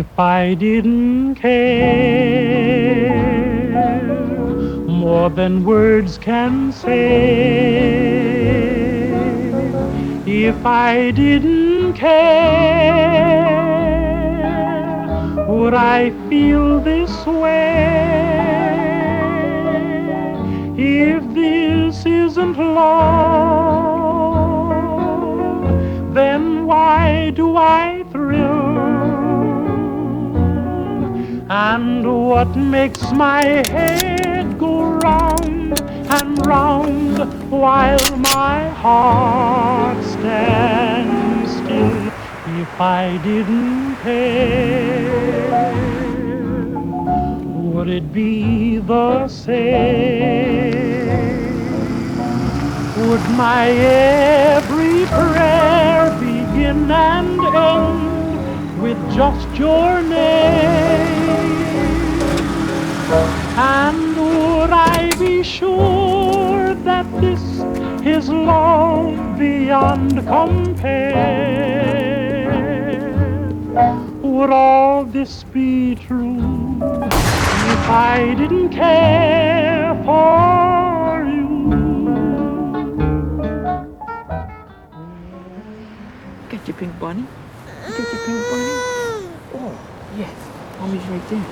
If I didn't care more than words can say, if I didn't care, would I feel this way? If this isn't love, then why do I thrill? And what makes my head go round and round while my heart stands still? If I didn't care, would it be the same? Would my every prayer begin and end with just your name? And would I be sure that this is love beyond compare? Would all this be true if I didn't care for you? Got your pink bunny? You got your pink bunny? Oh, yes. Mommy's right there.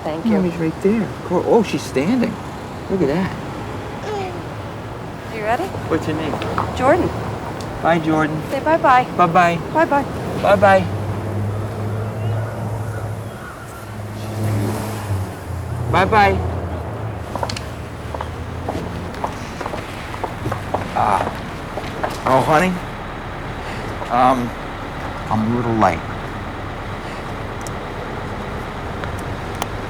Thank you. Mommy's right there. Oh, she's standing. Look at that. You ready? What's your name? Jordan. Bye, Jordan. Say bye-bye. Bye-bye. Bye-bye. Bye-bye. Bye-bye. Oh, honey. I'm a little late.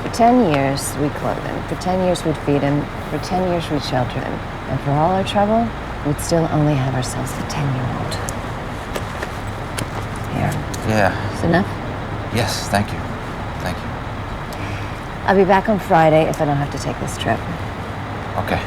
For 10 years, we clothed him. For 10 years, we'd feed him. For 10 years, we'd shelter him. And for all our trouble, we'd still only have ourselves a 10-year-old. Here. Yeah. Is enough? Yes, thank you. Thank you. I'll be back on Friday if I don't have to take this trip. Okay.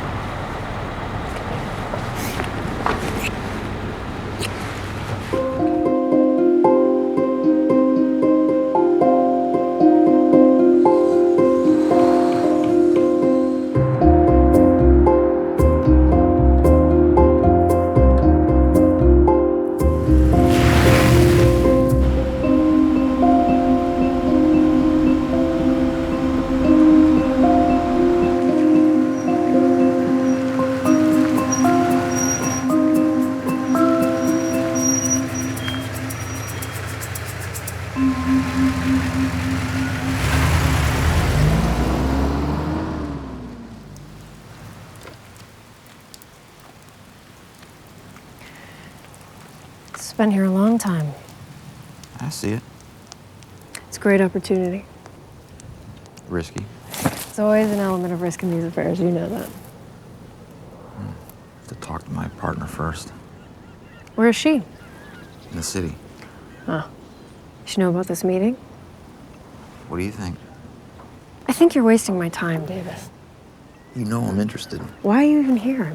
Been here a long time. I see it. It's a great opportunity. Risky. There's always an element of risk in these affairs, you know that. Have to talk to my partner first. Where is she? In the city. Oh. She know about this meeting? What do you think? I think you're wasting my time, Davis. You know I'm interested. Why are you even here?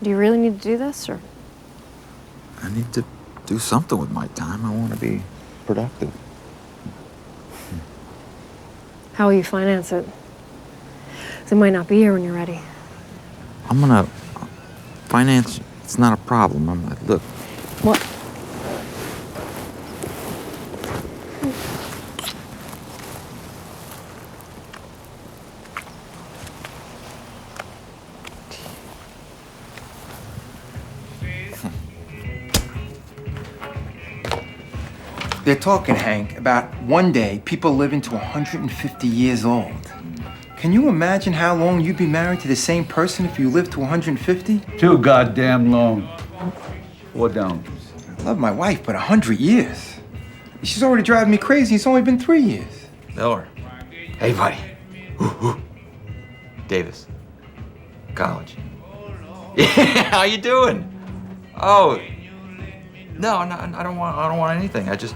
Do you really need to do this, or? I need to do something with my time. I want to be productive. How will you finance it? 'Cause it might not be here when you're ready. I'm gonna finance. It's not a problem. I'm like, look. What? They're talking, Hank, about one day people living to 150 years old. Can you imagine how long you'd be married to the same person if you lived to 150? Too goddamn long. 4 down. I love my wife, but 100 years? She's already driving me crazy. It's only been 3 years. Miller. Hey, buddy. Davis. College. Yeah, how you doing? Oh. No, I don't want anything. I just,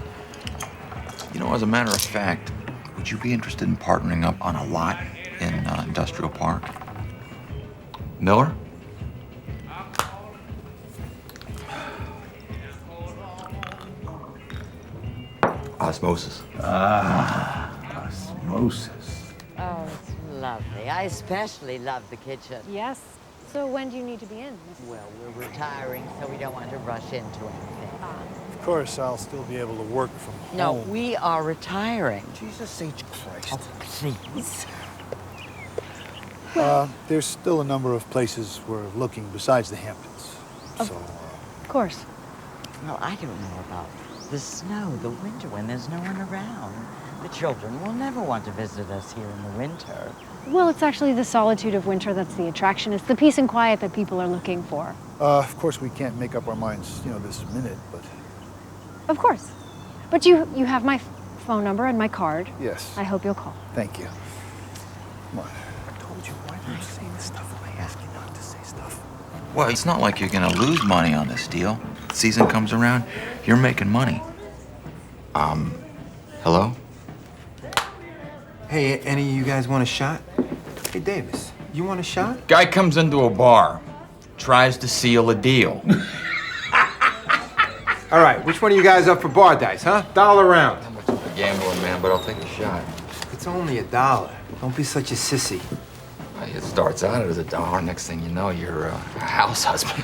as a matter of fact, would you be interested in partnering up on a lot in Industrial Park? Miller? osmosis. Osmosis. Oh, it's lovely. I especially love the kitchen. Yes. So when do you need to be in, Mrs. Well, we're retiring, so we don't want to rush into anything. Of course, I'll still be able to work from home. No, we are retiring. Jesus H. Christ. Oh, please. There's still a number of places we're looking besides the Hamptons. Of course. Well, I don't know about the snow, the winter, when there's no one around. The children will never want to visit us here in the winter. Well, it's actually the solitude of winter that's the attraction. It's the peace and quiet that people are looking for. Of course, we can't make up our minds, this minute, but... Of course. But you have my phone number and my card. Yes. I hope you'll call. Thank you. Come on. I told you, why are you saying this stuff if I ask you not to say stuff? Well, it's not like you're gonna lose money on this deal. Season comes around, you're making money. Hello? Hey, any of you guys want a shot? Hey, Davis, you want a shot? Guy comes into a bar, tries to seal a deal. All right, which one of you guys up for bar dice, huh? $1 round. I'm a gambler, man, but I'll take a shot. It's only $1. Don't be such a sissy. It starts out as $1. Next thing you know, you're a house husband.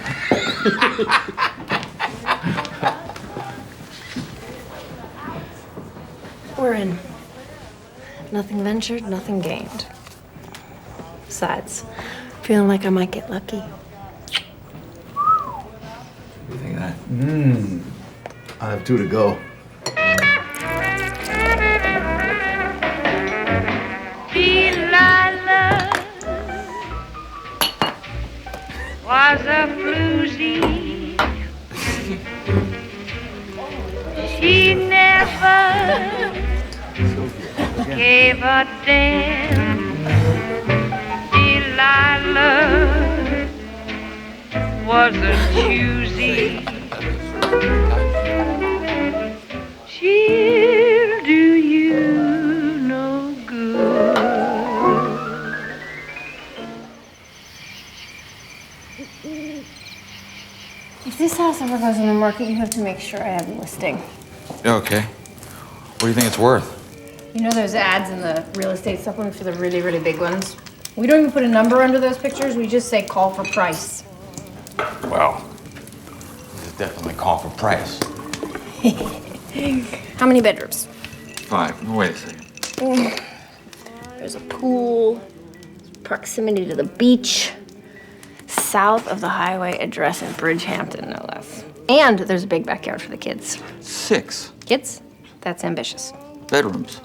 We're in. Nothing ventured, nothing gained. Besides, feeling like I might get lucky. What do you think of that? I have 2 to go. Delilah was a floozy. She never gave a damn. Delilah was a choosy. She'll do you no good. If this house ever goes on the market, you have to make sure I have a listing. Okay. What do you think it's worth? You know those ads in the real estate supplement for the really, really big ones? We don't even put a number under those pictures. We just say call for price. Well, this is definitely call for price. How many bedrooms? 5. Wait a second. There's a pool, proximity to the beach, south of the highway, address in Bridgehampton, no less. And there's a big backyard for the kids. 6 Kids? That's ambitious. bedrooms.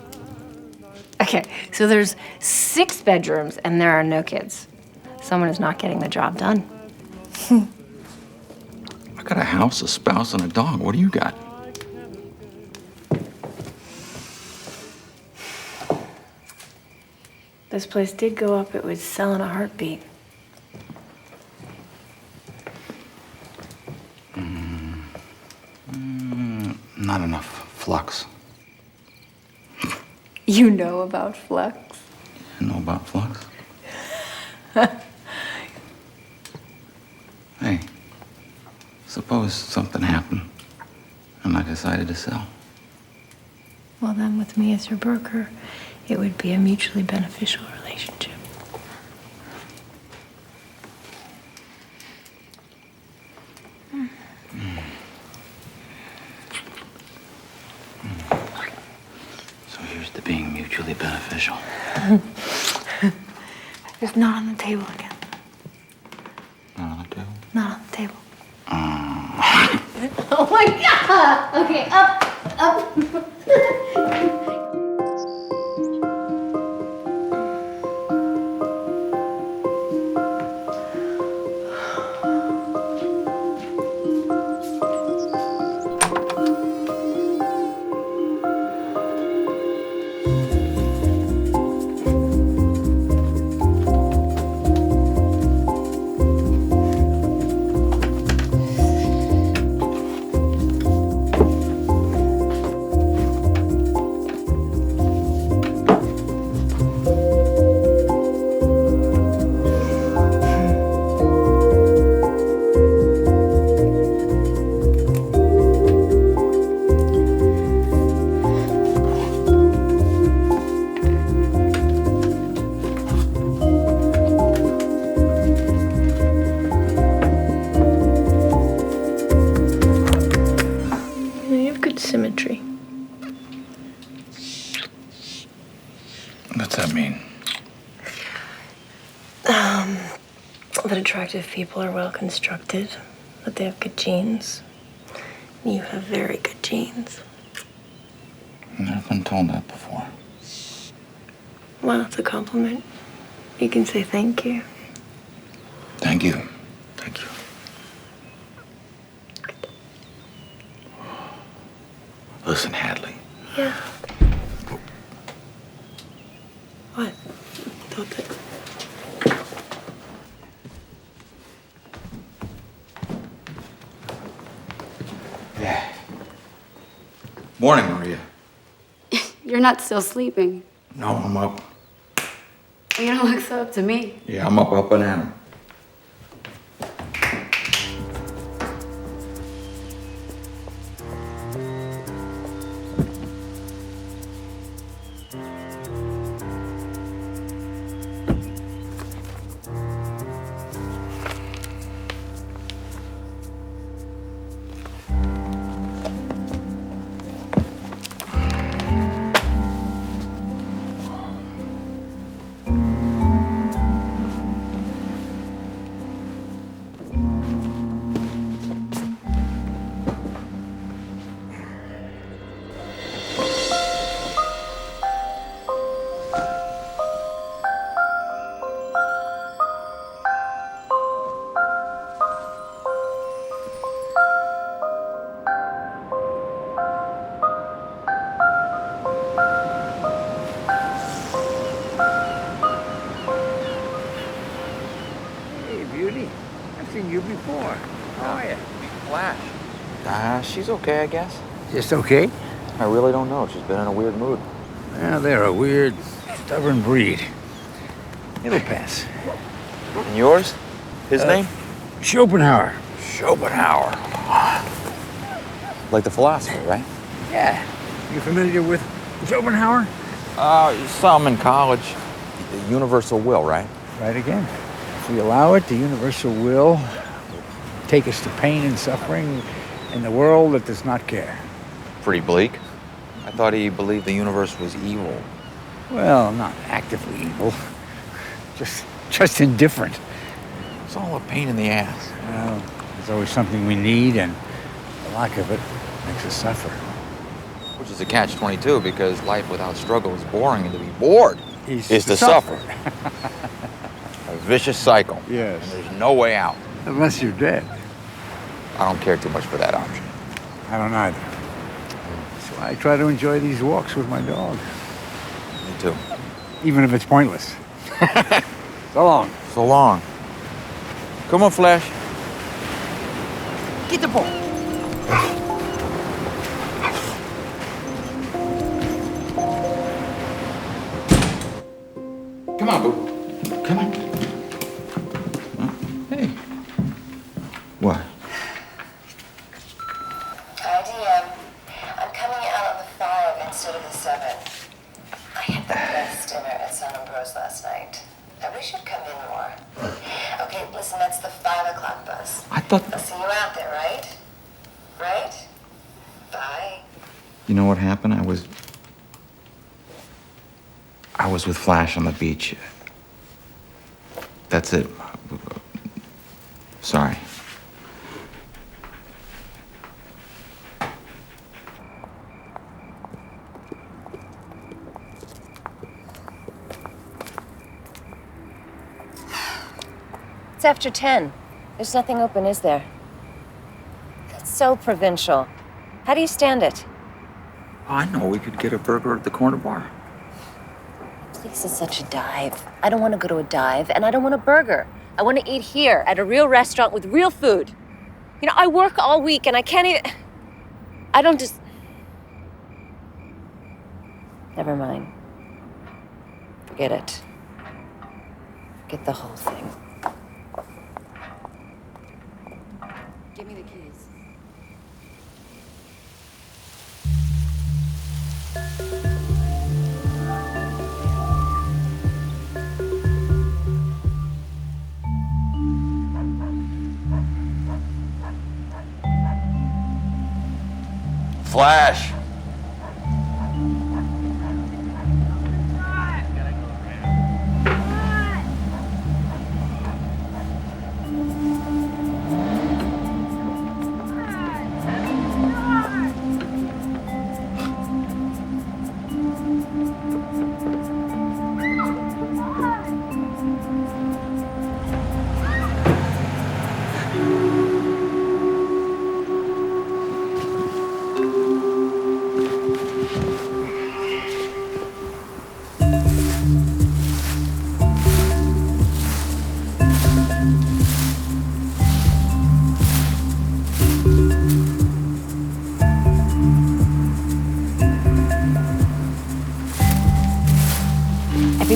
Okay, so there's 6 bedrooms and there are no kids. Someone is not getting the job done. I got a house, a spouse, and a dog. What do you got? This place did go up, it would sell in a heartbeat. Not enough flux. You know about flux? You know about flux? Hey, suppose something happened and I decided to sell. Well, then with me as your broker, it would be a mutually beneficial relationship. So here's to being mutually beneficial. It's not on the table again. Not on the table? Not on the table. Oh my God! Okay, up. that attractive people are well constructed, that they have good genes. You have very good genes. I've never been told that before. Well, it's a compliment. You can say thank you. Thank you. Thank you. Listen, Hadley. Yeah. What? Thought that... Yeah. Morning, Maria. You're not still sleeping. No, I'm up. You don't look so up to me. Yeah, I'm up and at 'em. You before. How are you? Flash. She's okay, I guess. Just okay? I really don't know. She's been in a weird mood. Well, they're a weird, stubborn breed. It'll pass. And yours? His name? Schopenhauer. Schopenhauer. Like the philosopher, right? Yeah. You familiar with Schopenhauer? Some in college. The universal will, right? Right again. If we allow it, the universal will take us to pain and suffering in the world that does not care. Pretty bleak. I thought he believed the universe was evil. Well, not actively evil. Just indifferent. It's all a pain in the ass. Well, there's always something we need, and the lack of it makes us suffer. Which is a catch-22, because life without struggle is boring, and to be bored is to suffer. A vicious cycle. Yes. And there's no way out. Unless you're dead. I don't care too much for that option. I don't either. So I try to enjoy these walks with my dog. Me too. Even if it's pointless. So long. So long. Come on, Flash. Get the ball. Come on, boo. Come on. Hey. What? IDM. I'm coming out on the 5 instead of the 7. I had the best dinner at San Ambrose last night. I wish you'd come in more. Okay, listen, that's the 5 o'clock bus. I thought... I'll see you out there, right? Right? Bye. You know what happened? I was with Flash on the beach. That's it. Sorry. It's after 10. There's nothing open, is there? That's so provincial. How do you stand it? Oh, I know. We could get a burger at the corner bar. This is such a dive. I don't want to go to a dive, and I don't want a burger. I want to eat here at a real restaurant with real food. You know, I work all week, and I can't even... I don't just... Never mind. Forget it. Forget the whole thing. Give me the keys. Flash!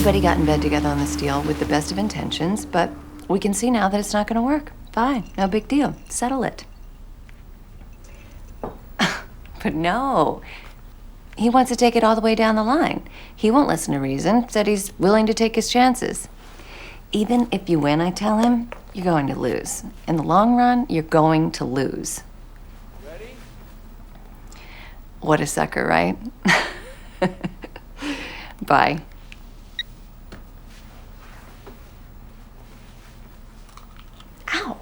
Everybody got in bed together on this deal with the best of intentions, but we can see now that it's not going to work. Fine, no big deal. Settle it. But no. He wants to take it all the way down the line. He won't listen to reason, said he's willing to take his chances. Even if you win, I tell him, you're going to lose. In the long run, you're going to lose. Ready? What a sucker, right? Bye. Ow.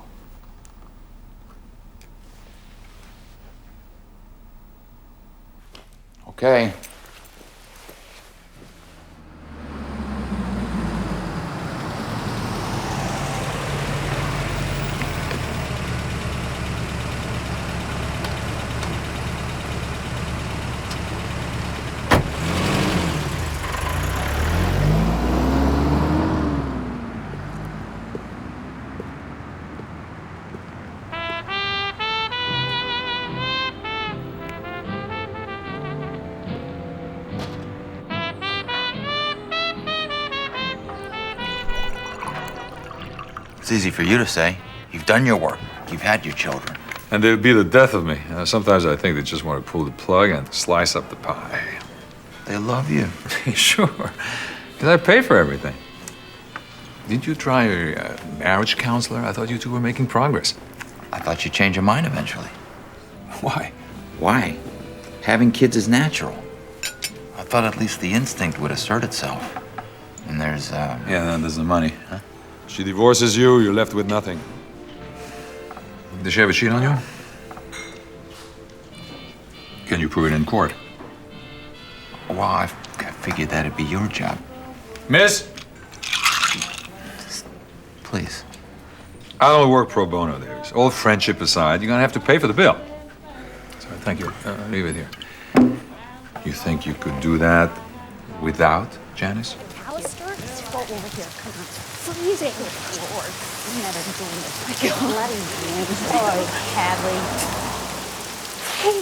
Okay. It's easy for you to say. You've done your work. You've had your children. And they'd be the death of me. Sometimes I think they just want to pull the plug and slice up the pie. They love you. Sure. Because I pay for everything. Didn't you try a marriage counselor? I thought you two were making progress. I thought you'd change your mind eventually. Why? Why? Having kids is natural. I thought at least the instinct would assert itself. And there's, Yeah, then there's the money. Huh? She divorces you, you're left with nothing. Does she ever cheat on you? Can you prove it in court? Well, I figured that'd be your job. Miss? Please. I don't work pro bono, Davis. All friendship aside, you're gonna have to pay for the bill. So thank you. Leave it here. You think you could do that without Janice? Alistair, let's go over here. Come on. Freezing. Lord. I'm never doing this. My God. Bloody oh, Hadley. Hey.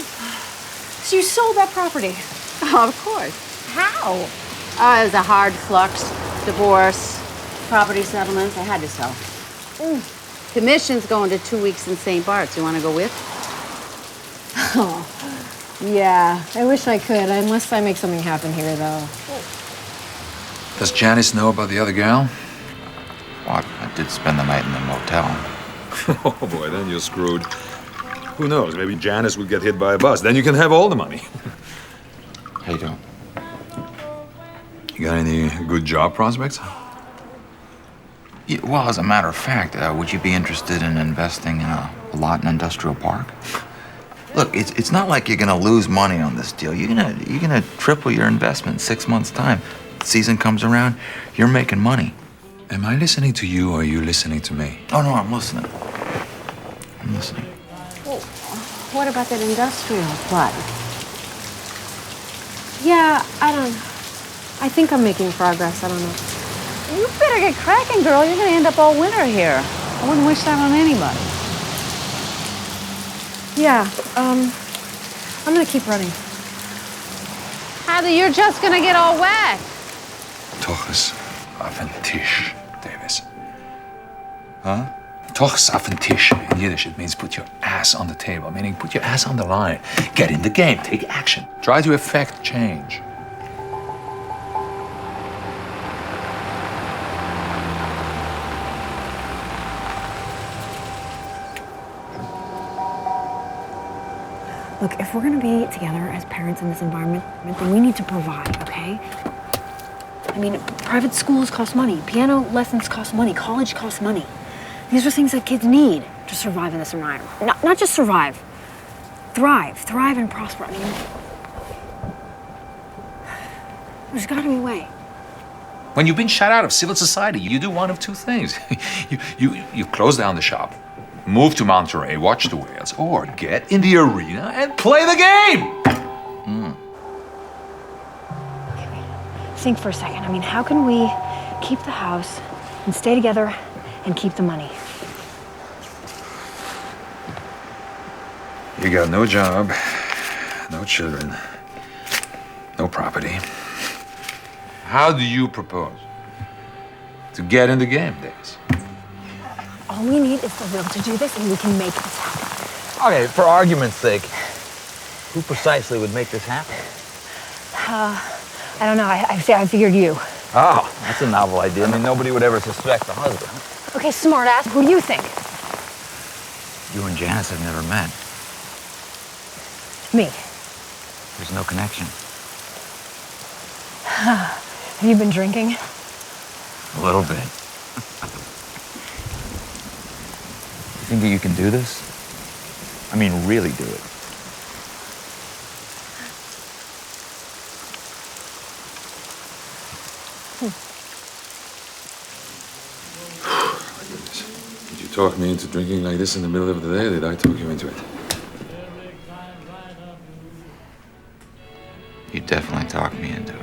So you sold that property? Oh, of course. How? It was a hard flux. Divorce, property settlements. I had to sell. Commission's going to 2 weeks in St. Bart's. You want to go with? Oh, yeah. I wish I could, unless I make something happen here, though. Does Janice know about the other gal? Well, I did spend the night in the motel. Oh, boy, then you're screwed. Who knows? Maybe Janice would get hit by a bus. Then you can have all the money. How you doing? You got any good job prospects? Yeah, well, as a matter of fact, would you be interested in investing in a lot in Industrial Park? Look, it's not like you're gonna lose money on this deal. You're gonna triple your investment in 6 months' time. Season comes around, you're making money. Am I listening to you or are you listening to me? Oh, no, I'm listening. I'm listening. Well, what about that industrial plot? Yeah, I think I'm making progress. I don't know. You better get cracking, girl. You're going to end up all winter here. I wouldn't wish that on anybody. Yeah, I'm gonna keep running. Heather, you're just going to get all wet. Toch eens auf den Tisch, Davis. Huh? Toch eens auf den Tisch. In Yiddish, it means put your ass on the table, meaning put your ass on the line. Get in the game, take action. Try to effect change. Look, if we're gonna be together as parents in this environment, then we need to provide, okay? I mean, private schools cost money, piano lessons cost money, college costs money. These are things that kids need to survive in this environment. Not just survive, thrive and prosper. I mean, there's gotta be a way. When you've been shut out of civil society, you do one of two things. you close down the shop, move to Monterey, watch the whales, or get in the arena and play the game. Think for a second. I mean, how can we keep the house and stay together and keep the money? You got no job, no children, no property. How do you propose To get in the game, Davis. All we need is the will to do this, and we can make this happen. Okay, for argument's sake, who precisely would make this happen? I don't know. I figured you. Oh, that's a novel idea. I mean, nobody would ever suspect the husband. Okay, smartass. Who do you think? You and Janice have never met. Me. There's no connection. Have you been drinking? A little bit. You think that you can do this? I mean, really do it. Did you talk me into drinking like this in the middle of the day, or did I talk you into it? You definitely talked me into it.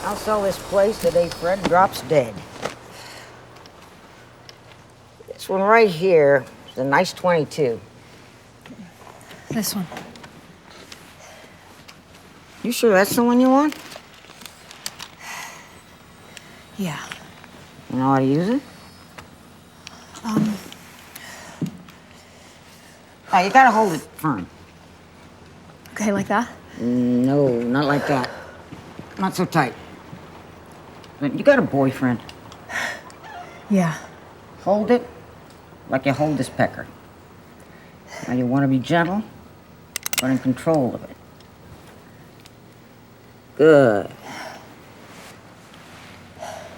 I'll sell this place the day Fred drops dead. This one right here is a nice 22. This one. You sure that's the one you want? Yeah. You know how to use it? Oh, you gotta hold it firm. Okay, like that? No, not like that. Not so tight. But you got a boyfriend. Yeah. Hold it like you hold this pecker. Now you want to be gentle, but in control of it. Good.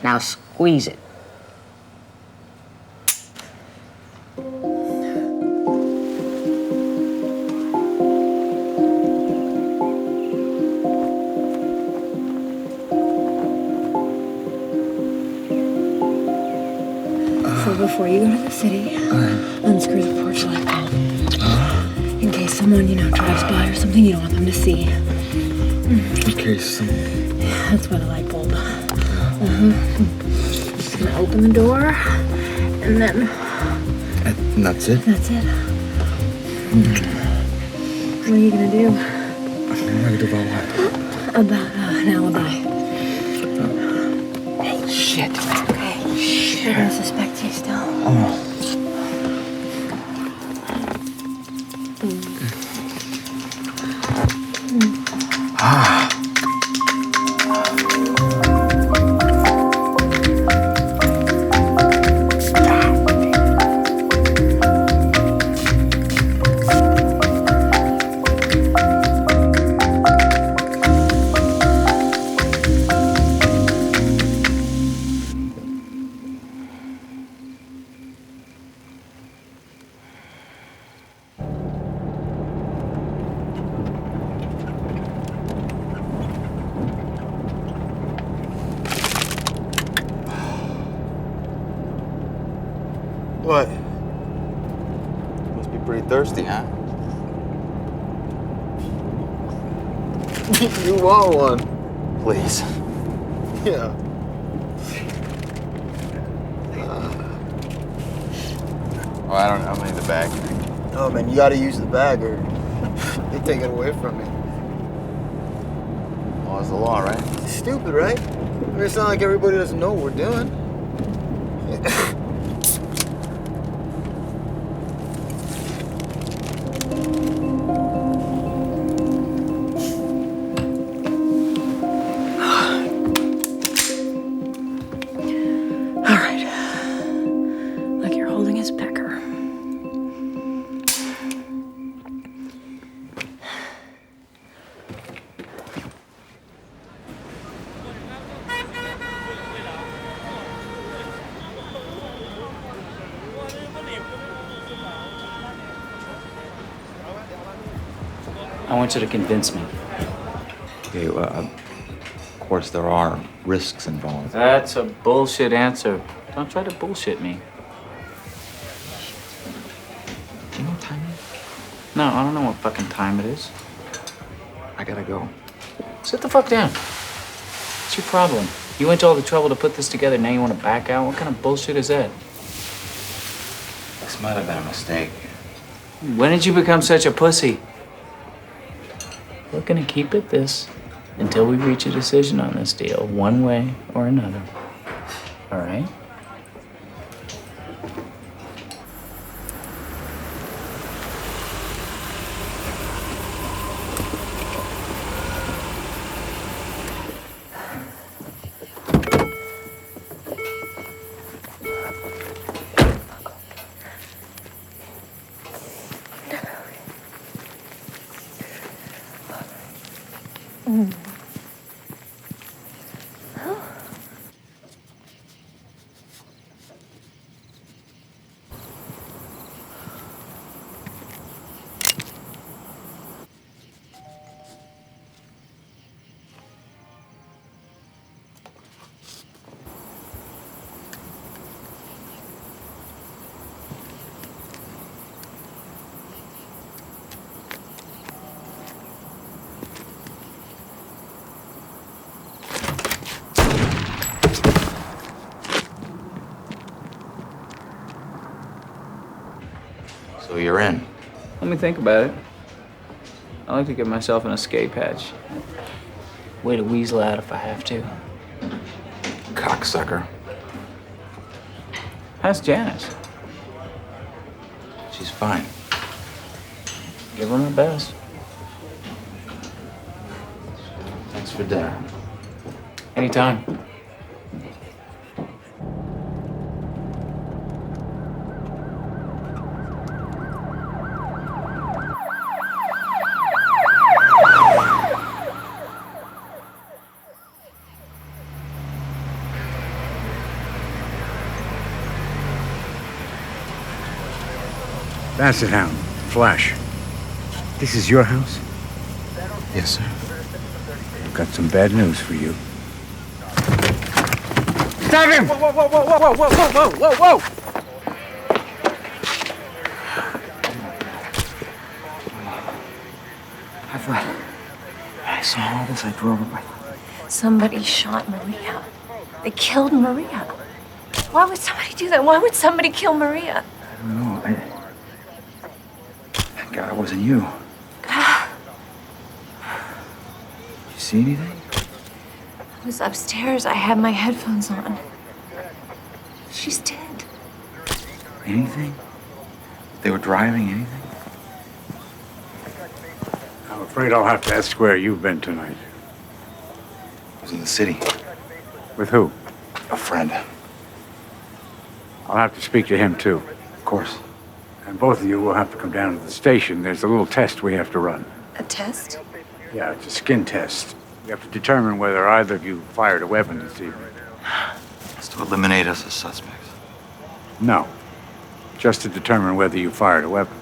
Now squeeze it. So before you go to the city, unscrew the porch light bulb. In case someone, drives by or something you don't want them to see. In case someone... That's why the light bulb. Just gonna open the door, and then... And that's it? That's it. What are you gonna do? Negative about what? About an alibi. Oh, shit. Okay. They're gonna suspect you still. Oh. What? Must be pretty thirsty, huh? You want one? Please. Yeah. Oh, I don't know. I need the bag. Oh man, you gotta use the bag or they take it away from you. Well, it's the law, right? It's stupid, right? I mean, it's not like everybody doesn't know what we're doing. I want you to convince me. Okay, of course there are risks involved. That's a bullshit answer. Don't try to bullshit me. Do you know what time it is? No, I don't know what fucking time it is. I gotta go. Sit the fuck down. What's your problem? You went to all the trouble to put this together, now you want to back out? What kind of bullshit is that? This might have been a mistake. When did you become such a pussy? We're gonna keep it this until we reach a decision on this deal, one way or another. All right? So you're in. Let me think about it. I like to give myself an escape hatch. Way to weasel out if I have to. Cocksucker. How's Janice? She's fine. Give her my best. Thanks for dinner. Anytime. Basset Hound, Flash. This is your house? Yes, sir. I've got some bad news for you. Stop him! Whoa, whoa, whoa, whoa, whoa, whoa, whoa, whoa, whoa, whoa! I saw all this. I drove it. Somebody shot Maria. They killed Maria. Why would somebody do that? Why would somebody kill Maria? I don't know. Thank God it wasn't you. Did you see anything? I was upstairs. I had my headphones on. She's dead. Anything? They were driving, anything? I'm afraid I'll have to ask where you've been tonight. I was in the city. With who? A friend. I'll have to speak to him, too. Of course. And both of you will have to come down to the station. There's a little test we have to run. A test? Yeah, it's a skin test. We have to determine whether either of you fired a weapon this evening. It's to eliminate us as suspects. No. Just to determine whether you fired a weapon.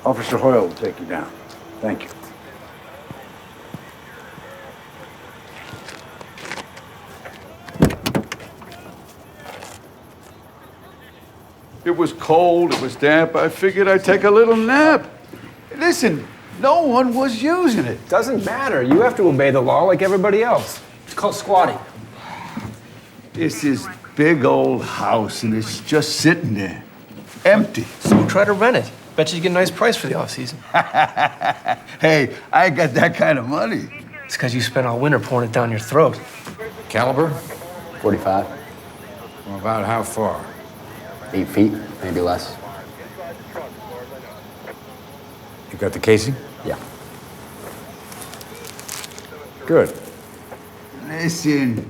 Officer Hoyle will take you down. Thank you. It was cold, it was damp. I figured I'd take a little nap. Listen, no one was using it. Doesn't matter. You have to obey the law like everybody else. It's called squatting. It's this big old house, and it's just sitting there, empty. So try to rent it. Bet you get a nice price for the off-season. Hey, I ain't got that kind of money. It's because you spent all winter pouring it down your throat. Caliber? 45. Well, about how far? 8 feet, maybe less. You got the casing? Yeah. Good. Listen,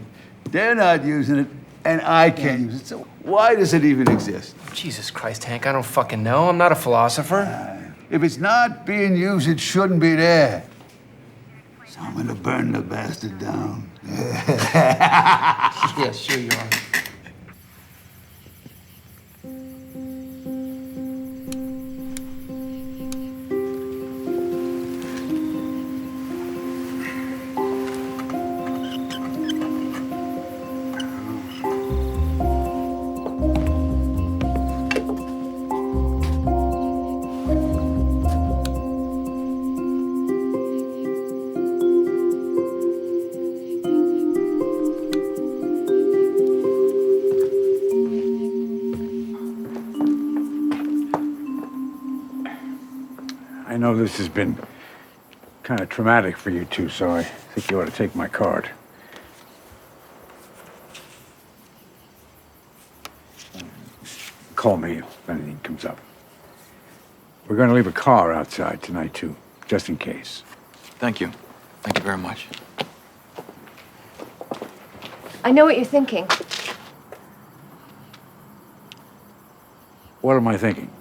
they're not using it, and I can't use it, so why does it even exist? Jesus Christ, Hank, I don't fucking know. I'm not a philosopher. If it's not being used, it shouldn't be there. So I'm gonna burn the bastard down. Yeah, sure you are. know this has been kind of traumatic for you two, so I think you ought to take my card. Call me if anything comes up. We're going to leave a car outside tonight, too, just in case. Thank you. Thank you very much. I know what you're thinking. What am I thinking?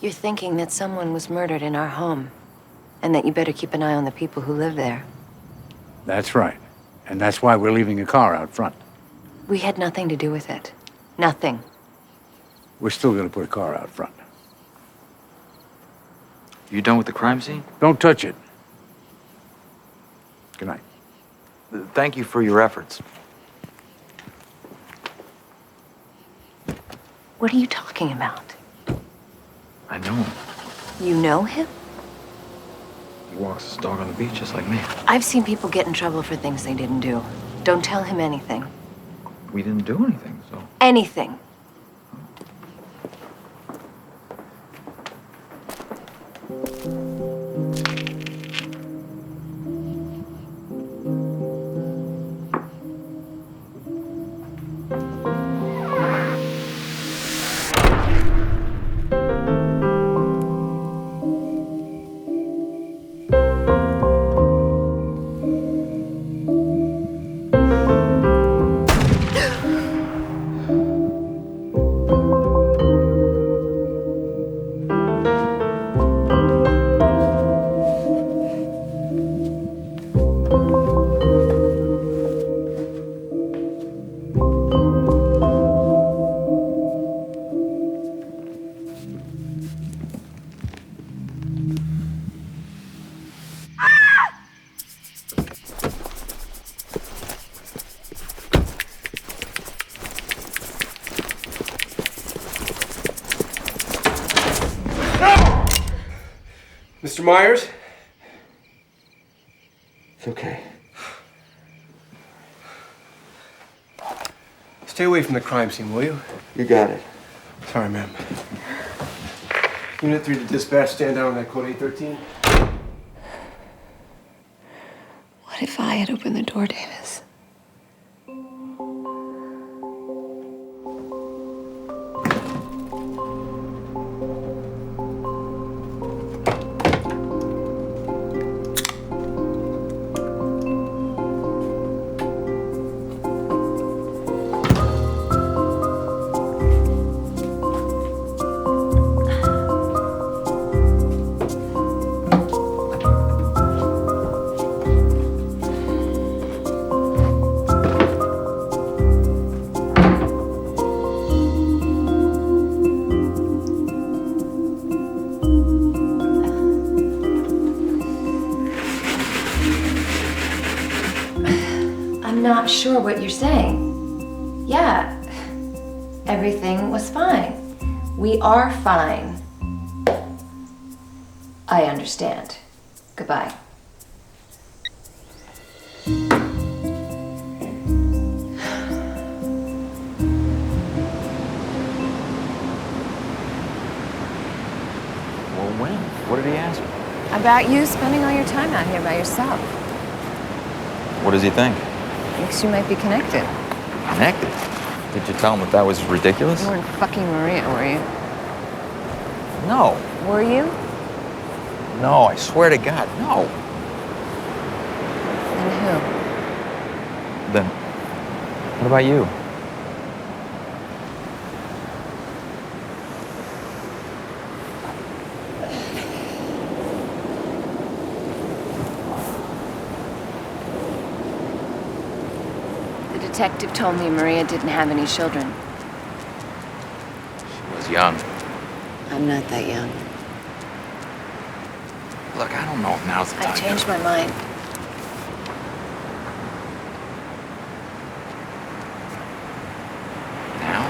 You're thinking that someone was murdered in our home, and that you better keep an eye on the people who live there. That's right. And that's why we're leaving a car out front. We had nothing to do with it. Nothing. We're still going to put a car out front. You done with the crime scene? Don't touch it. Good night. Thank you for your efforts. What are you talking about? I know him. You know him? He walks his dog on the beach just like me. I've seen people get in trouble for things they didn't do. Don't tell him anything. We didn't do anything, so... Anything. Mr. Myers? It's okay. Stay away from the crime scene, will you? You got it. Sorry, ma'am. Unit 3 to dispatch, stand down on that code 813. What if I had opened the door, Davis? I'm not sure what you're saying. Yeah, everything was fine. We are fine. I understand. Goodbye. Well, when? What did he ask you? About you spending all your time out here by yourself. What does he think? Thinks you might be connected. Connected? Did you tell him that was ridiculous? You weren't fucking Maria, were you? No. Were you? No, I swear to God, no. And who? Then, what about you? The detective told me Maria didn't have any children. She was young. I'm not that young. Look, I don't know if now's the time. I've changed my mind. Now?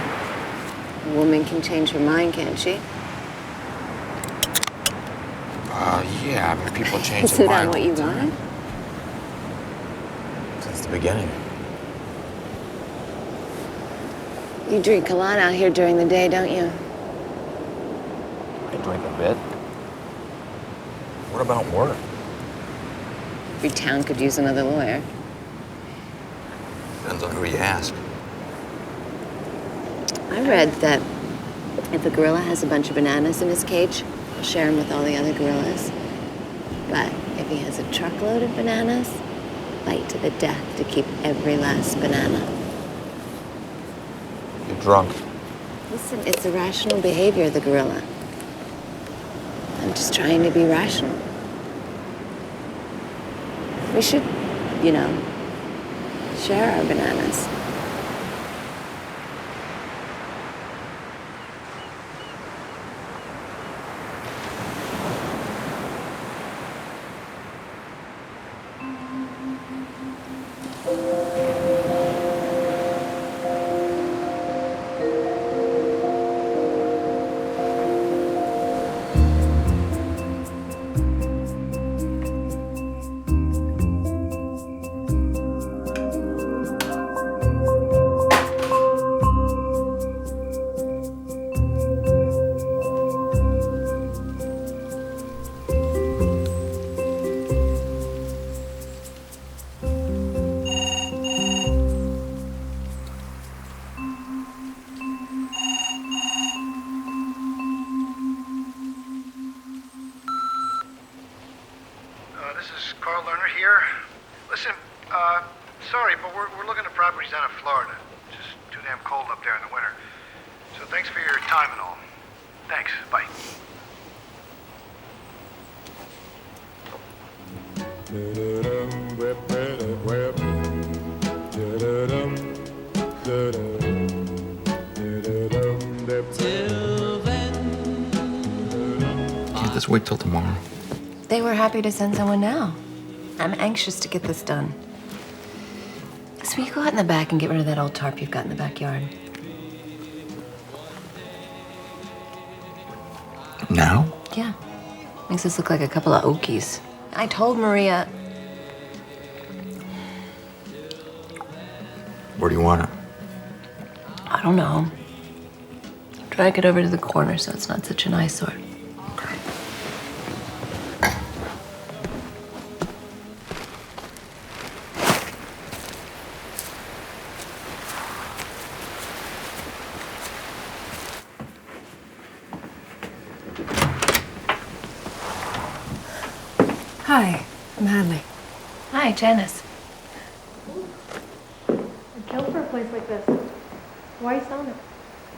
A woman can change her mind, can't she? Yeah, but people change Is their that mind what all you the time. wanted? Since the beginning. You drink a lot out here during the day, don't you? I drink a bit. What about work? Every town could use another lawyer. Depends on who you ask. I read that if a gorilla has a bunch of bananas in his cage, he'll share them with all the other gorillas. But if he has a truckload of bananas, fight to the death to keep every last banana. You're drunk. Listen, it's irrational behavior of the gorilla. I'm just trying to be rational. We should, share our bananas. Sorry, but we're looking at properties down in Florida. It's just too damn cold up there in the winter. So thanks for your time and all. Thanks. Bye. Can't this wait till tomorrow? They were happy to send someone now. I'm anxious to get this done. So will you go out in the back and get rid of that old tarp you've got in the backyard? Now? Yeah. Makes us look like a couple of Okies. I told Maria... Where do you want it? I don't know. Drag it over to the corner so it's not such an eyesore. Okay. Hi, I'm Hadley. Hi, Janice. I'd kill for a place like this. Why are you selling it?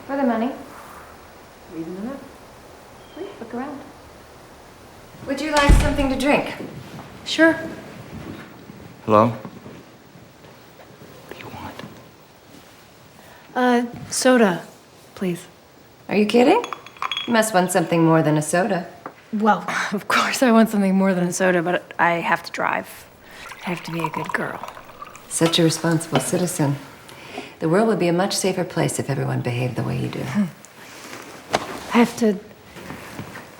For the money. Reason enough. Please, look around. Would you like something to drink? Sure. Hello? Soda, please. Are you kidding? You must want something more than a soda. Well, of course I want something more than a soda, but I have to drive. I have to be a good girl. Such a responsible citizen. The world would be a much safer place if everyone behaved the way you do. I have to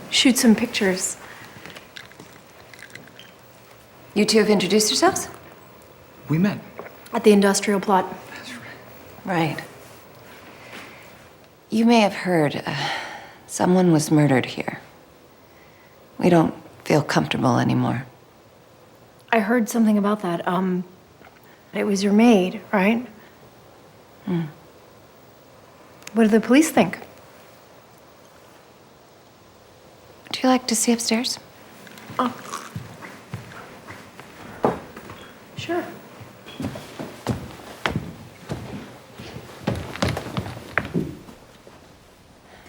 shoot some pictures. You two have introduced yourselves? We met. At the industrial plot. Right. You may have heard someone was murdered here. We don't feel comfortable anymore. I heard something about that. It was your maid, right? What do the police think? Would you like to see upstairs? Oh. Sure.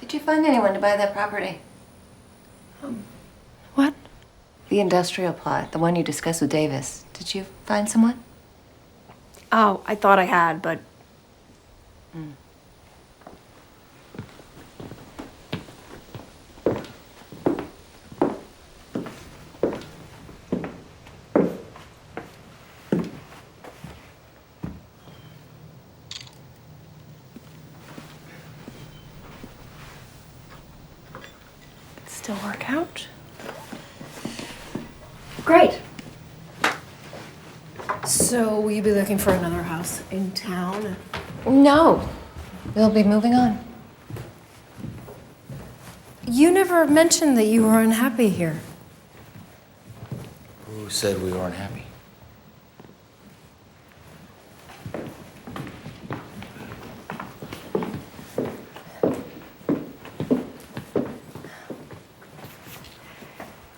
Did you find anyone to buy that property? What? The industrial plot, the one you discussed with Davis. Did you find someone? Oh, I thought I had, but... Still work out? Great. So, will you be looking for another house in town? No. We'll be moving on. You never mentioned that you were unhappy here. Who said we weren't happy?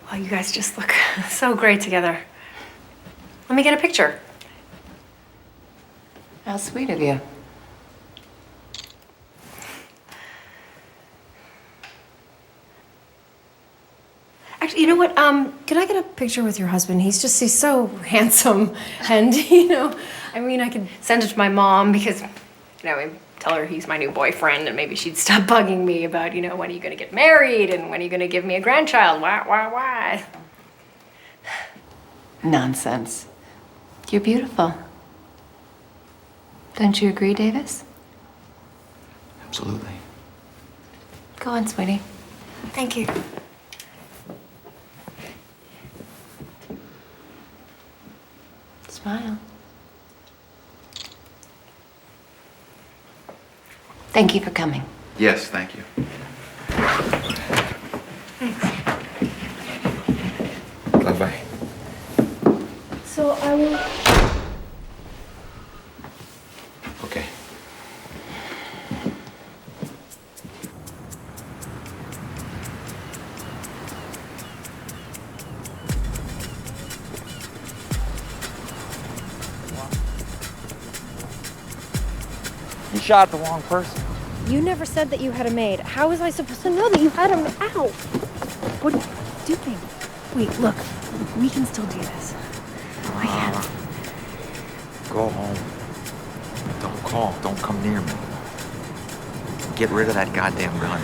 Well, you guys just look so great together. Let me get a picture. How sweet of you. Actually, you know what? Can I get a picture with your husband? He's so handsome. And, I mean, I could send it to my mom because, tell her he's my new boyfriend and maybe she'd stop bugging me about, when are you going to get married and when are you going to give me a grandchild? Why? Nonsense. You're beautiful. Don't you agree, Davis? Absolutely. Go on, sweetie. Thank you. Smile. Thank you for coming. Yes, thank you. Bye-bye. So I will... Okay. You shot the wrong person. You never said that you had a maid. How was I supposed to know that you had him out? What are you doing? Wait, look. We can still do this. I can't. Go home. Don't call. Don't come near me. Get rid of that goddamn gun.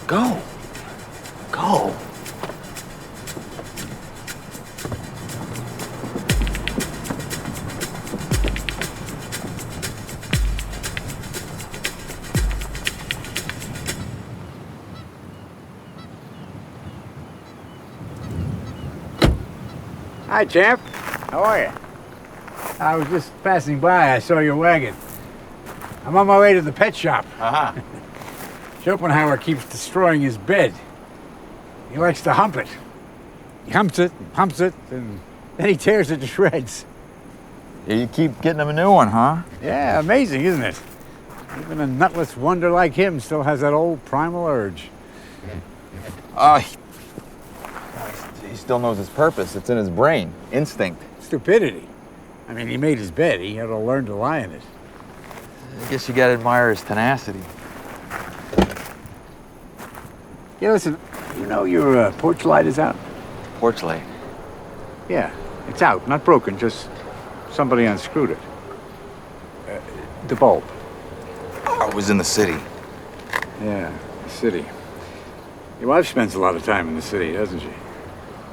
Go. Go. Hi, champ. How are you? I was just passing by. I saw your wagon. I'm on my way to the pet shop. Uh-huh. Schopenhauer keeps destroying his bed. He likes to hump it. He humps it, and then he tears it to shreds. Yeah, you keep getting him a new one, huh? Yeah, amazing, isn't it? Even a nutless wonder like him still has that old primal urge. He still knows his purpose. It's in his brain. Instinct. Stupidity. I mean, he made his bed. He had to learn to lie in it. I guess you gotta admire his tenacity. Yeah, listen, you know your porch light is out? Porch light? Yeah, it's out, not broken, just somebody unscrewed it. The bulb. Oh, it was in the city. Yeah, the city. Your wife spends a lot of time in the city, doesn't she?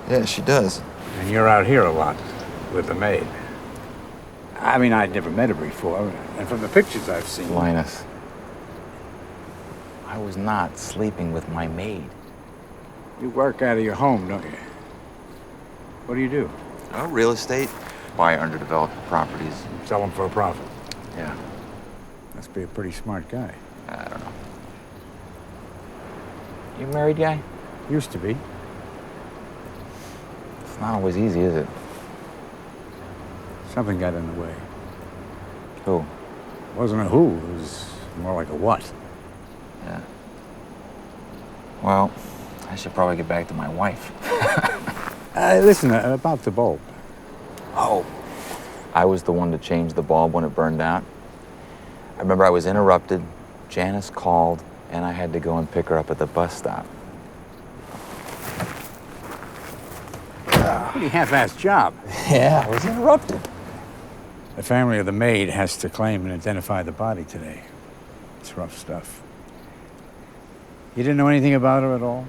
Yeah, she does. And you're out here a lot with the maid. I mean, I'd never met her before, and from the pictures I've seen... Linus, I was not sleeping with my maid. You work out of your home, don't you? What do you do? Oh, real estate. Buy underdeveloped properties. Sell them for a profit. Yeah. Must be a pretty smart guy. I don't know. You a married guy? Used to be. It's not always easy, is it? Something got in the way. Who? It wasn't a who, it was more like a what. Yeah. Well, I should probably get back to my wife. Listen, about the bulb. Oh, I was the one to change the bulb when it burned out. I remember I was interrupted, Janice called, and I had to go and pick her up at the bus stop. Pretty half-assed job. Yeah, I was interrupted. The family of the maid has to claim and identify the body today. It's rough stuff. You didn't know anything about her at all?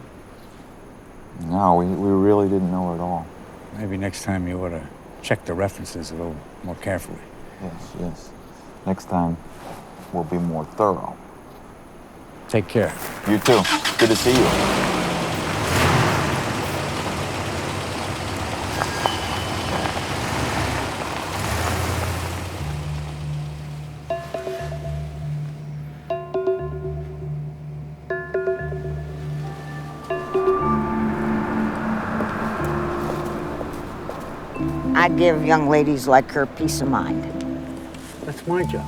No, we really didn't know her at all. Maybe next time you ought to check the references a little more carefully. Yes. Next time, we'll be more thorough. Take care. You too. Good to see you. I give young ladies like her peace of mind. That's my job.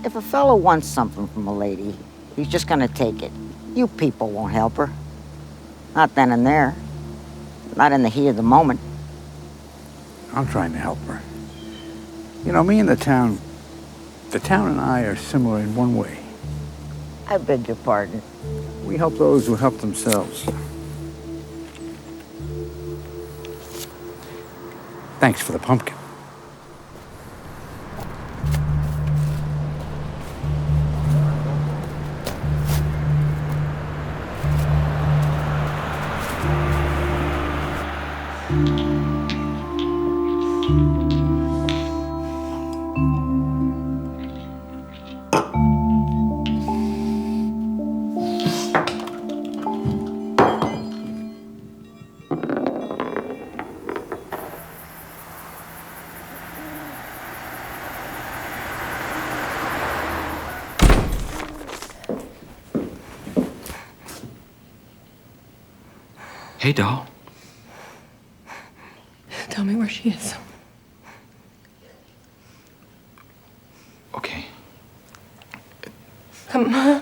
If a fellow wants something from a lady, he's just gonna take it. You people won't help her. Not then and there. Not in the heat of the moment. I'm trying to help her. You know, me and the town and I are similar in one way. I beg your pardon. We help those who help themselves. Thanks for the pumpkin. Hey, doll. Tell me where she is. Okay. Come on.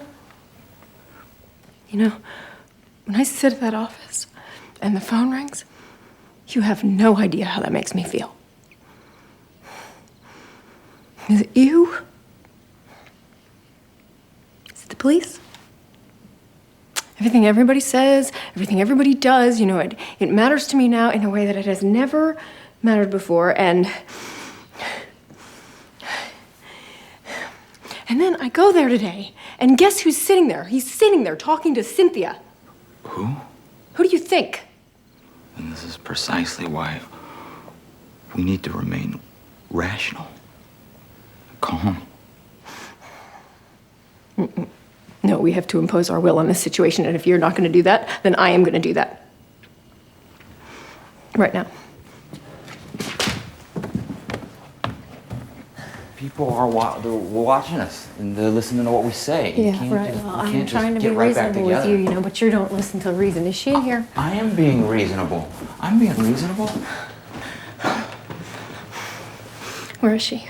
You know, when I sit at that office and the phone rings, you have no idea how that makes me feel. Is it you? Is it the police? Everything everybody says, everything everybody does, you know, it matters to me now in a way that it has never mattered before, and then I go there today, and guess who's sitting there? He's sitting there talking to Cynthia. Who? Who do you think? And this is precisely why we need to remain rational, calm. Mm-mm. No, we have to impose our will on this situation, and if you're not going to do that, then I am going to do that. Right now. People are they're watching us, and they're listening to what we say. You Yeah, can't right. just- Well, you I'm can't trying to just be get right back reasonable with together. you, you know, but you don't listen to reason. Is she in here? I am being reasonable. I'm being reasonable. Where is she?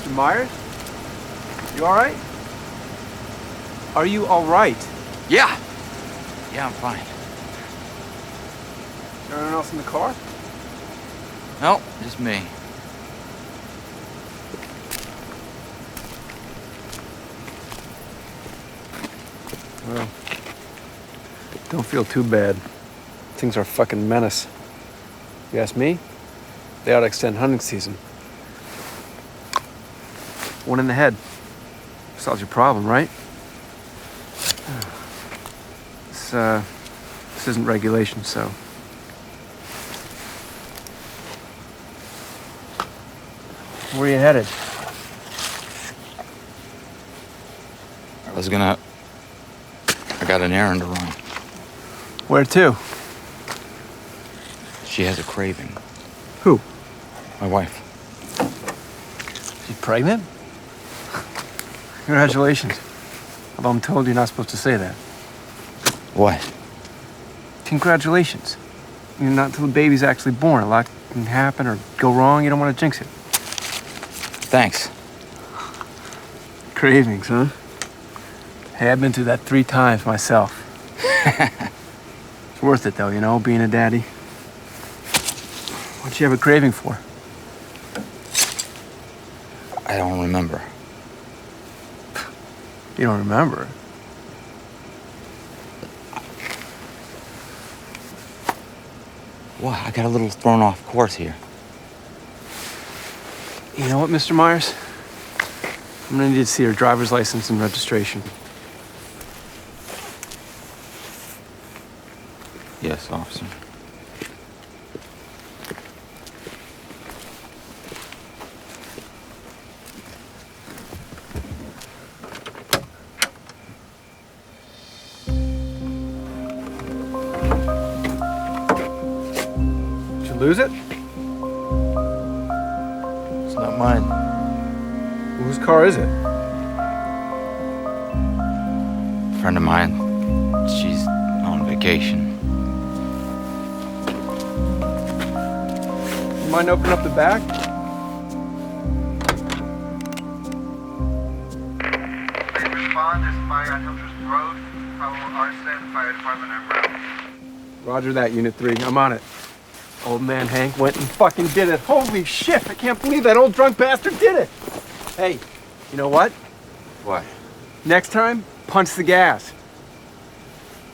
Mr. Myers? You all right? Are you all right? Yeah. Yeah, I'm fine. Is there anyone else in the car? No, just me. Well, don't feel too bad. Things are a fucking menace. If you ask me, they ought to extend hunting season. One in the head. Solves your problem, right? This isn't regulation, so. Where are you headed? I got an errand to run. Where to? She has a craving. Who? My wife. She's pregnant? Congratulations. Although I'm told you're not supposed to say that. What? Congratulations. Not until the baby's actually born. A lot can happen or go wrong. You don't want to jinx it. Thanks. Cravings, huh? Hey, I've been through that 3 times myself. It's worth it, though, you know, being a daddy. What'd you have a craving for? I don't remember. You don't remember? What? I got a little thrown off course here. You know what, Mr. Myers? I'm gonna need to see her driver's license and registration. Yes, officer. Did you lose it? It's not mine. Whose car is it? A friend of mine. She's on vacation. You mind opening up the back? Please respond. There's a fire on Hamptons Road. Follow Arson Fire Department en route. Roger that, Unit 3. I'm on it. Old man Hank went and fucking did it. Holy shit, I can't believe that old drunk bastard did it. Hey, you know what? What? Next time, punch the gas.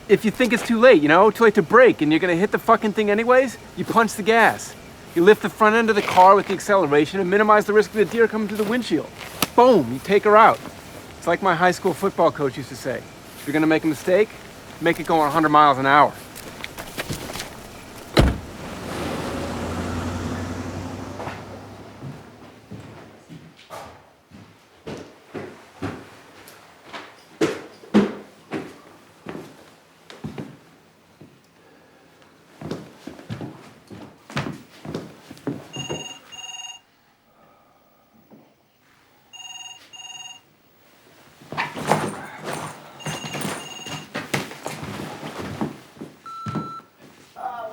If you think it's too late, you know, too late to brake, and you're gonna hit the fucking thing anyways, you punch the gas. You lift the front end of the car with the acceleration and minimize the risk of the deer coming through the windshield. Boom, you take her out. It's like my high school football coach used to say. If you're gonna make a mistake, make it go 100 miles an hour.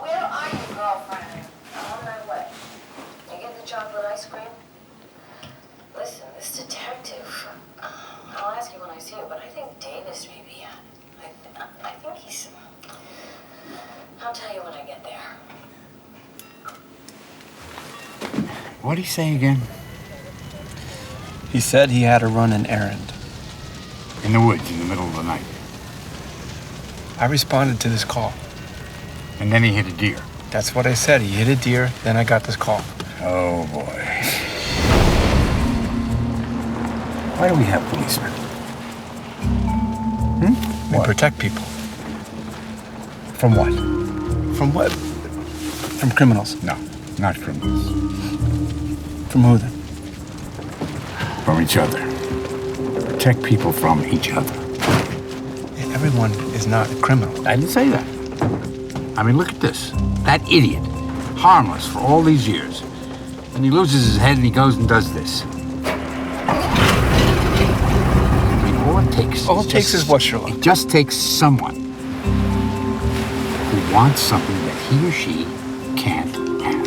Where are you, girlfriend? I'm on my way. You get the chocolate ice cream? Listen, this detective, I'll ask you when I see you, but I think Davis may be at it. I think he's... I'll tell you when I get there. What'd he say again? He said he had to run an errand. In the woods in the middle of the night. I responded to this call. And then he hit a deer. That's what I said. He hit a deer, then I got this call. Oh, boy. Why do we have policemen? We protect people. From what? From what? From criminals. No, not criminals. From who then? From each other. Protect people from each other. Everyone is not a criminal. I didn't say that. I mean, look at this. That idiot, harmless for all these years. And he loses his head and he goes and does this. I mean, all it takes is what, Sherlock? It just takes someone who wants something that he or she can't have.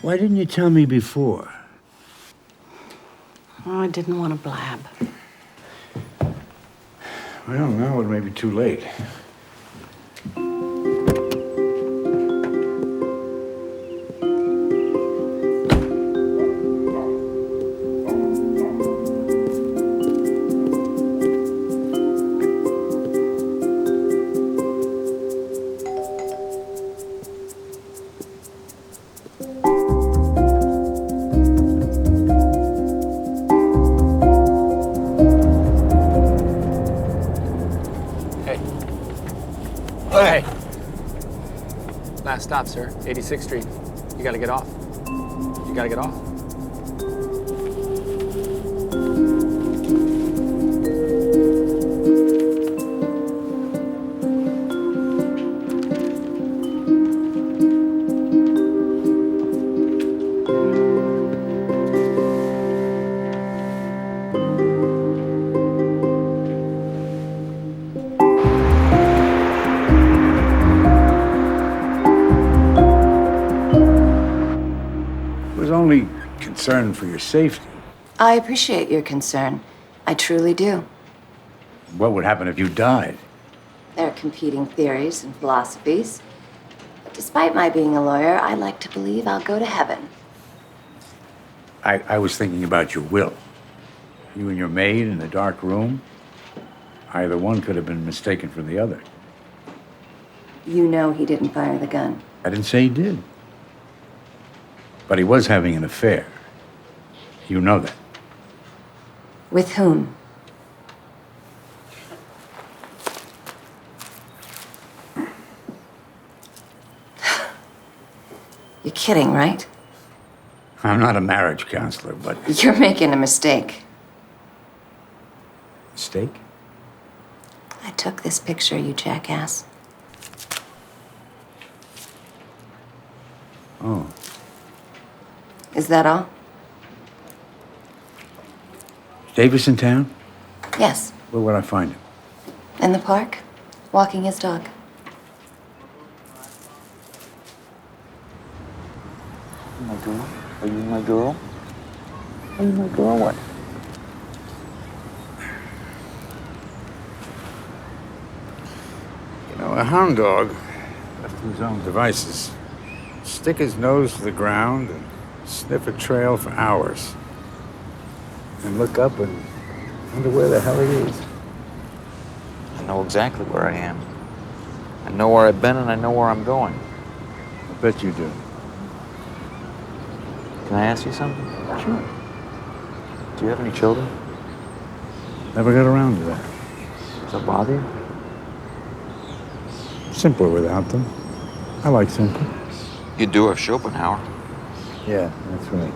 Why didn't you tell me before? Oh, I didn't want to blab. Well, now it may be too late. Hey. Last stop, sir. 86th Street. You gotta get off. You gotta get off. Only concern for your safety. I appreciate your concern. I truly do. What would happen if you died? There are competing theories and philosophies. But despite my being a lawyer, I like to believe I'll go to heaven. I was thinking about your will. You and your maid in the dark room. Either one could have been mistaken for the other. You know he didn't fire the gun. I didn't say he did. But he was having an affair. You know that. With whom? You're kidding, right? I'm not a marriage counselor, but... You're making a mistake. Mistake? I took this picture, you jackass. Oh. Is that all? Davis in town? Yes. Where would I find him? In the park, walking his dog. My girl? Are you my girl? Are you my girl? What? You know, a hound dog, left to his own devices, stick his nose to the ground and sniff a trail for hours. And look up and wonder where the hell he is. I know exactly where I am. I know where I've been and I know where I'm going. I bet you do. Can I ask you something? Sure. Do you have any children? Never got around to that. Does that bother you? Simpler without them. I like simple. You do have Schopenhauer. Yeah, that's right.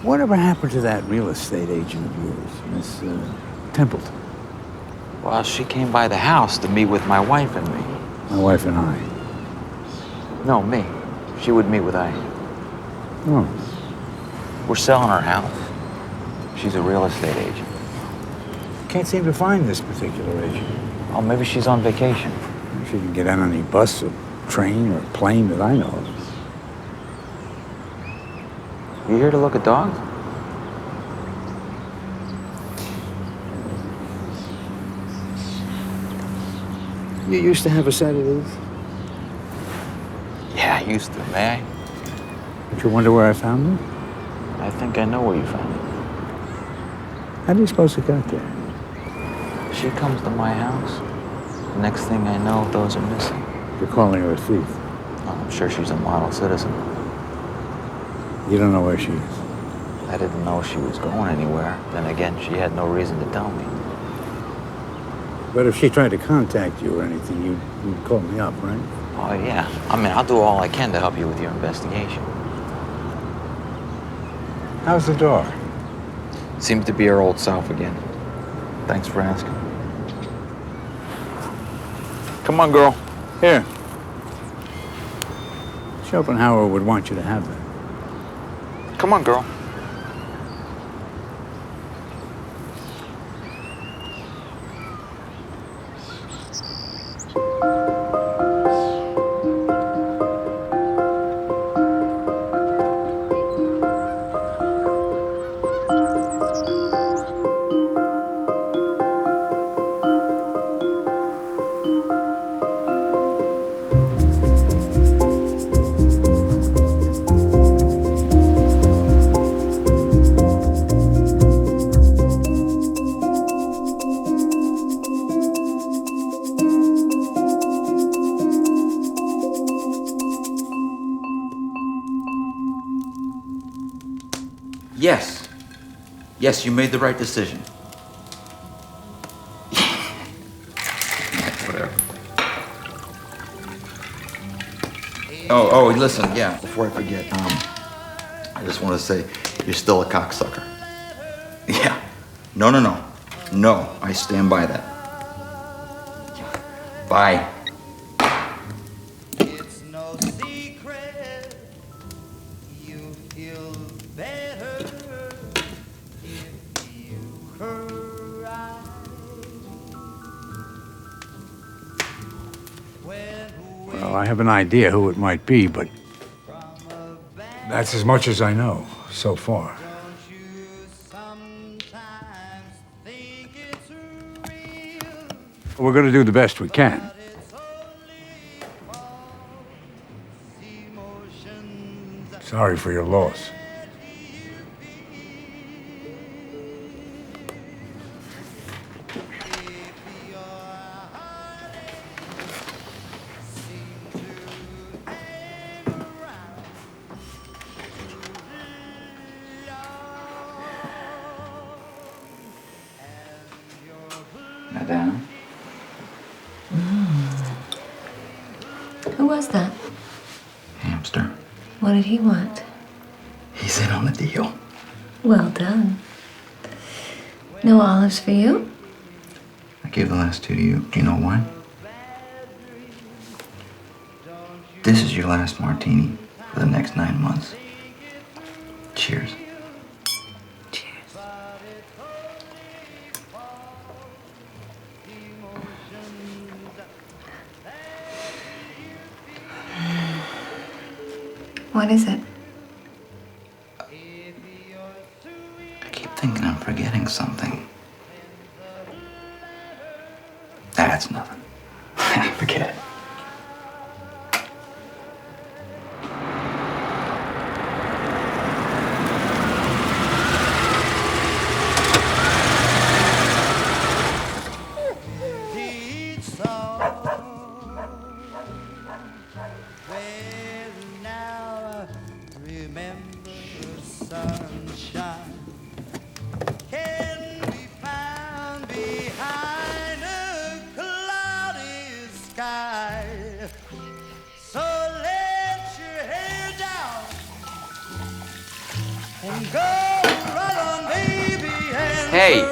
Whatever happened to that real estate agent of yours, Miss Templeton? Well, she came by the house to meet with my wife and me. My wife and I. No, me. She would meet with I. Oh. We're selling our house. She's a real estate agent. Can't seem to find this particular agent. Oh, maybe she's on vacation. She can get on any bus or train or plane that I know of. You here to look at dogs? You used to have a set of these? Yeah, I used to. May I? Don't you wonder where I found them? I think I know where you found them. How do you suppose it got there? She comes to my house. The next thing I know, those are missing. You're calling her a thief. Oh, I'm sure she's a model citizen. You don't know where she is. I didn't know she was going anywhere. Then again, she had no reason to tell me. But if she tried to contact you or anything, you'd call me up, right? Oh, yeah. I mean, I'll do all I can to help you with your investigation. How's the dog? Seems to be her old self again. Thanks for asking. Come on, girl. Here. Schopenhauer would want you to have that. Come on, girl. Yes. Yes, you made the right decision. Whatever. Oh, listen, yeah, before I forget, I just want to say, you're still a cocksucker. Yeah. No. No, I stand by that. Bye. It's no secret. You feel better if you cry. Well, I have an idea who it might be, but that's as much as I know so far. We're going to do the best we can. Sorry for your loss. Madame? Who was that? Hamster. What did he want? He's in on the deal. Well done. No olives for you? I gave the last 2 to you. Do you know why? This is your last martini for the next 9 months. Cheers. What is it? I keep thinking I'm forgetting something. That's nothing. Forget it. Hey!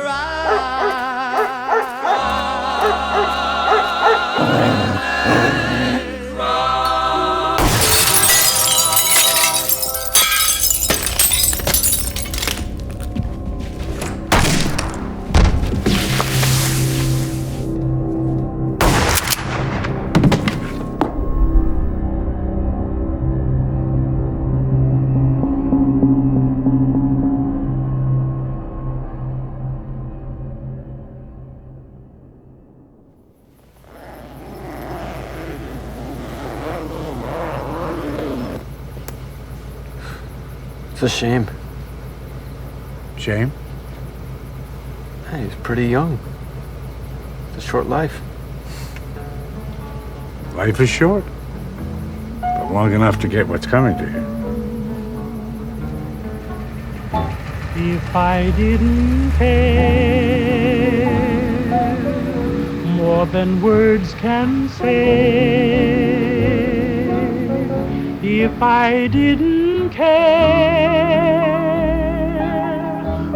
It's a shame. Shame? Hey, he's pretty young. It's a short life. Life is short, but long enough to get what's coming to you. If I didn't care more than words can say, if I didn't care,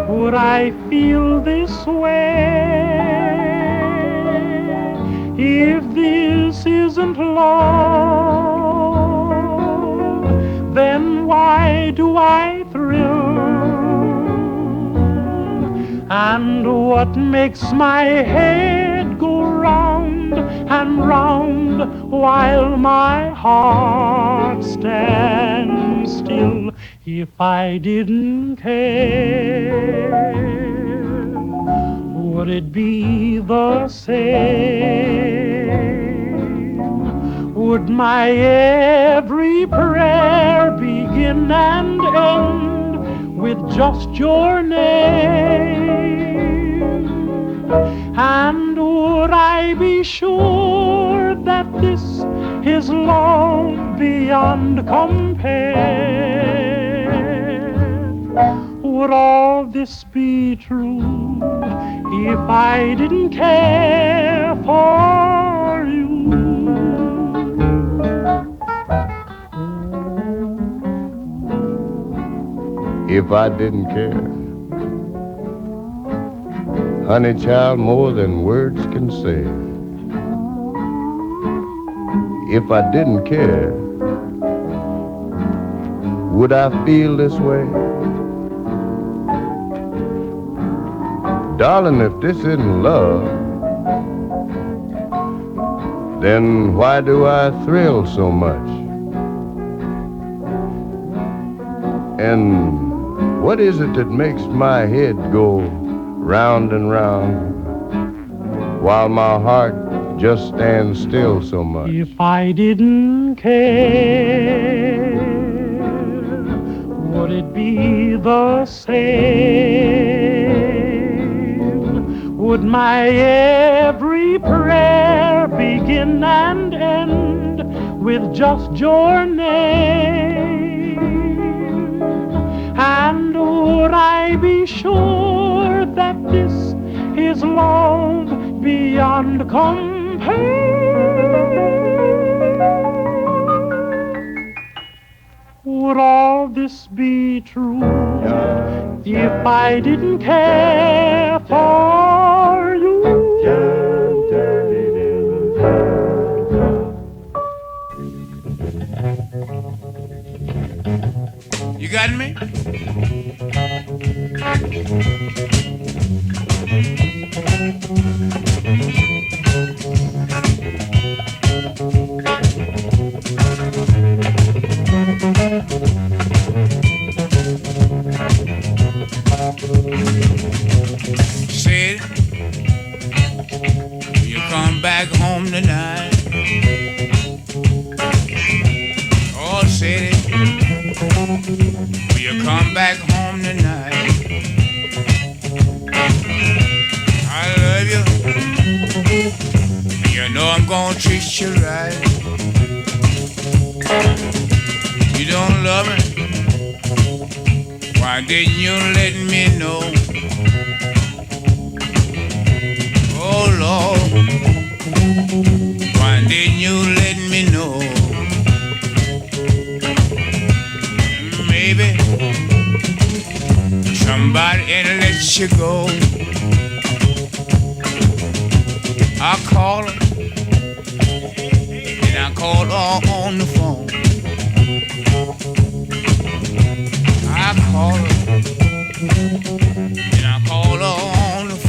would I feel this way? If this isn't love, then why do I thrill? And what makes my head go round and round while my heart stands still? If I didn't care, would it be the same? Would my every prayer begin and end with just your name? And would I be sure that this is love beyond compare? Would this be true if I didn't care for you? If I didn't care, honey child, more than words can say. If I didn't care, would I feel this way? Darling, if this isn't love, then why do I thrill so much? And what is it that makes my head go round and round while my heart just stands still so much? If I didn't care, would it be the same? Would my every prayer begin and end with just your name? And would I be sure that this is love beyond compare? Would all this be true if I didn't care for you? You got me? Said, you come back home tonight. Oh, said it. Will you come back home tonight? I love you. And you know I'm gonna treat you right. You don't love me? Why didn't you let me know? Oh Lord, why didn't you let me know? Maybe somebody ain't let you go. I call her, and I call her on the phone. I call her, and I call her on the phone.